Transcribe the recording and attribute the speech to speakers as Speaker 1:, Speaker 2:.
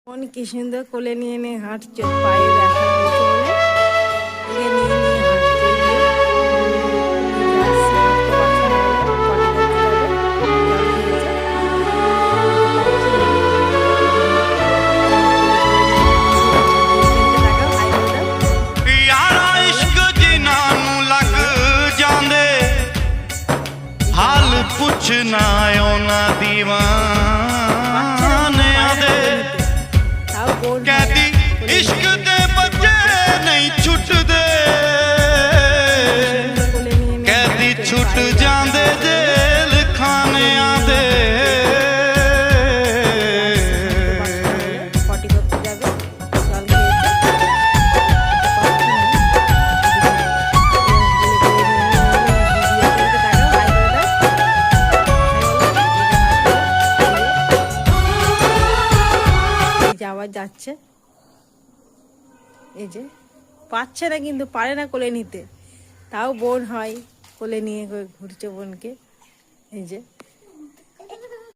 Speaker 1: কোন কি সুন্দর কোলে নিয়ে নিয়ে হাঁটছে, পায়ে ব্যথা হয়েছে বলে ওকে নিয়ে নিয়ে হাঁটছে।
Speaker 2: ਪੁੱਛਣਾ ਉਹਨਾਂ ਦੀਵਾਨਿਆਂ ਦੇ ਕਹਿੰਦੀ ਇਸ਼ਕ ਦੇ ਬੱਚੇ ਨਹੀਂ ਛੁੱਟਦੇ, ਕਹਿੰਦੀ ਛੁੱਟ ਜਾਂਦੇ ਜੇਲ੍ਹ ਖਾਨਿਆਂ ਦੇ।
Speaker 1: আবার যাচ্ছে, এই যে পাচ্ছে না, কিন্তু পারে না কোলে নিতে, তাও বোন হয়, কোলে নিয়ে ঘুরছে বোনকে, এই যে।